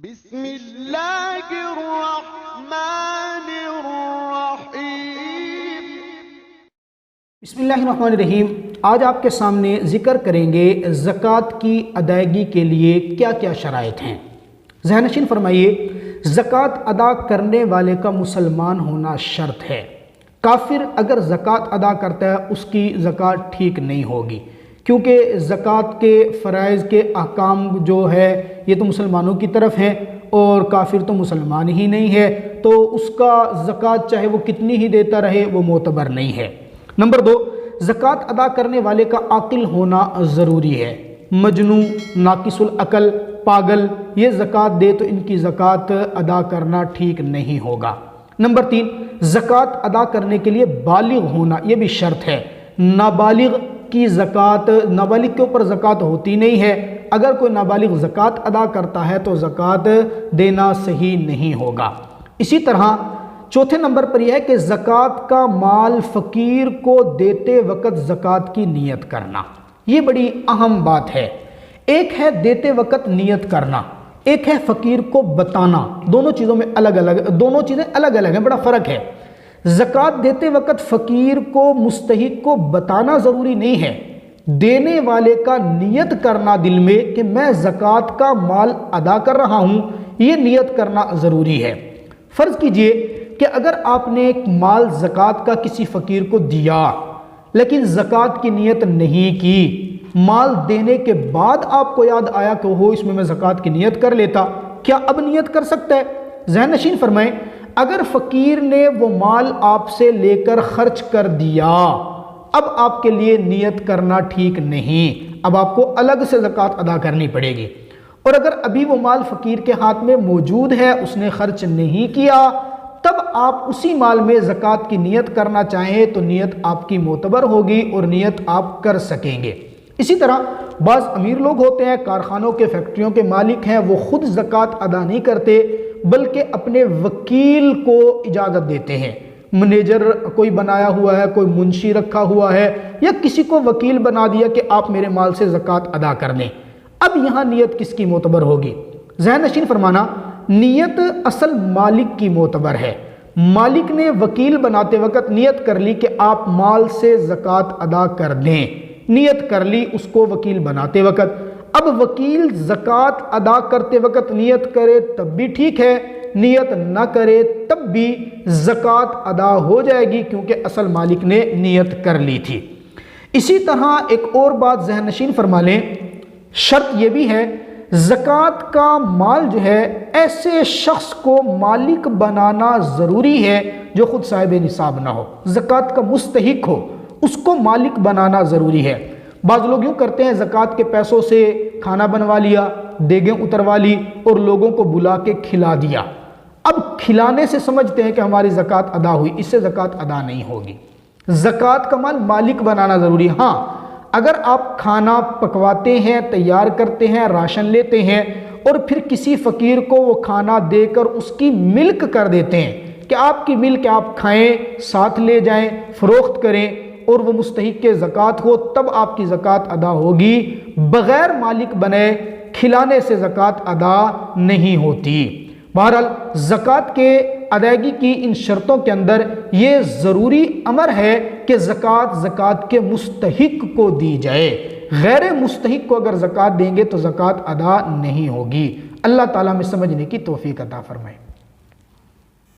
بسم اللہ الرحمن الرحیم۔ بسم اللہ الرحمن الرحیم۔ آج آپ کے سامنے ذکر کریں گے زکوٰۃ کی ادائیگی کے لیے کیا کیا شرائط ہیں۔ ذہن نشین فرمائیے، زکوٰۃ ادا کرنے والے کا مسلمان ہونا شرط ہے۔ کافر اگر زکوٰۃ ادا کرتا ہے اس کی زکوٰۃ ٹھیک نہیں ہوگی، کیونکہ زکوٰۃ کے فرائض کے احکام جو ہے یہ تو مسلمانوں کی طرف ہے اور کافر تو مسلمان ہی نہیں ہے، تو اس کا زکوٰۃ چاہے وہ کتنی ہی دیتا رہے وہ معتبر نہیں ہے۔ نمبر 2، زکوٰۃ ادا کرنے والے کا عاقل ہونا ضروری ہے۔ مجنون، ناقص العقل، پاگل یہ زکوٰۃ دے تو ان کی زکوٰۃ ادا کرنا ٹھیک نہیں ہوگا۔ نمبر 3، زکوٰۃ ادا کرنے کے لیے بالغ ہونا یہ بھی شرط ہے۔ نابالغ کی زکوٰۃ، نابالغ کے اوپر زکوٰۃ ہوتی نہیں ہے۔ اگر کوئی نابالغ زکوٰۃ ادا کرتا ہے تو زکوٰۃ دینا صحیح نہیں ہوگا۔ اسی طرح چوتھے نمبر پر یہ ہے کہ زکوٰۃ کا مال فقیر کو دیتے وقت زکوٰۃ کی نیت کرنا، یہ بڑی اہم بات ہے۔ ایک ہے دیتے وقت نیت کرنا، ایک ہے فقیر کو بتانا۔ دونوں چیزیں الگ الگ ہیں، بڑا فرق ہے۔ زکوٰۃ دیتے وقت فقیر کو، مستحق کو بتانا ضروری نہیں ہے، دینے والے کا نیت کرنا دل میں کہ میں زکوٰۃ کا مال ادا کر رہا ہوں، یہ نیت کرنا ضروری ہے۔ فرض کیجئے کہ اگر آپ نے ایک مال زکوٰۃ کا کسی فقیر کو دیا لیکن زکوٰۃ کی نیت نہیں کی، مال دینے کے بعد آپ کو یاد آیا کہ وہ اس میں زکوٰۃ کی نیت کر لیتا، کیا اب نیت کر سکتا ہے؟ ذہن نشین فرمائیں، اگر فقیر نے وہ مال آپ سے لے کر خرچ کر دیا، اب آپ کے لیے نیت کرنا ٹھیک نہیں، اب آپ کو الگ سے زکوٰۃ ادا کرنی پڑے گی۔ اور اگر ابھی وہ مال فقیر کے ہاتھ میں موجود ہے، اس نے خرچ نہیں کیا، تب آپ اسی مال میں زکوٰۃ کی نیت کرنا چاہیں تو نیت آپ کی معتبر ہوگی اور نیت آپ کر سکیں گے۔ اسی طرح بعض امیر لوگ ہوتے ہیں، کارخانوں کے، فیکٹریوں کے مالک ہیں، وہ خود زکوٰۃ ادا نہیں کرتے بلکہ اپنے وکیل کو اجازت دیتے ہیں۔ منیجر کوئی بنایا ہوا ہے، کوئی منشی رکھا ہوا ہے، یا کسی کو وکیل بنا دیا کہ آپ میرے مال سے زکوٰۃ ادا کر دیں۔ اب یہاں نیت کس کی معتبر ہوگی؟ ذہن نشین فرمانا، نیت اصل مالک کی معتبر ہے۔ مالک نے وکیل بناتے وقت نیت کر لی کہ آپ مال سے زکوٰۃ ادا کر دیں، نیت کر لی اس کو وکیل بناتے وقت۔ اب وکیل زکوٰۃ ادا کرتے وقت نیت کرے تب بھی ٹھیک ہے، نیت نہ کرے تب بھی زکوٰۃ ادا ہو جائے گی، کیونکہ اصل مالک نے نیت کر لی تھی۔ اسی طرح ایک اور بات ذہن نشین فرما لیں، شرط یہ بھی ہے زکوٰۃ کا مال جو ہے ایسے شخص کو مالک بنانا ضروری ہے جو خود صاحب نصاب نہ ہو، زکوٰۃ کا مستحق ہو، اس کو مالک بنانا ضروری ہے۔ بعض لوگ یوں کرتے ہیں، زکوٰۃ کے پیسوں سے کھانا بنوا لیا، دیگیں اتروا لی اور لوگوں کو بلا کے کھلا دیا۔ اب کھلانے سے سمجھتے ہیں کہ ہماری زکوٰۃ ادا ہوئی، اس سے زکوٰۃ ادا نہیں ہوگی۔ زکوٰۃ کا مال مالک بنانا ضروری ہے۔ ہاں، اگر آپ کھانا پکواتے ہیں، تیار کرتے ہیں، راشن لیتے ہیں اور پھر کسی فقیر کو وہ کھانا دے کر اس کی ملک کر دیتے ہیں کہ آپ کی ملک آپ کھائیں، ساتھ لے جائیں، فروخت کریں اور وہ مستحق کے زکوٰۃ ہو، تب آپ کی زکوٰۃ ادا ہوگی۔ بغیر مالک بنے کھلانے سے زکوٰۃ ادا نہیں ہوتی۔ بہرحال زکوٰۃ کے ادائیگی کی ان شرطوں کے اندر یہ ضروری امر ہے کہ زکوٰۃ کے مستحق کو دی جائے، غیر مستحق کو اگر زکوٰۃ دیں گے تو زکوٰۃ ادا نہیں ہوگی۔ اللہ تعالیٰ میں سمجھنے کی توفیق عطا فرمائے۔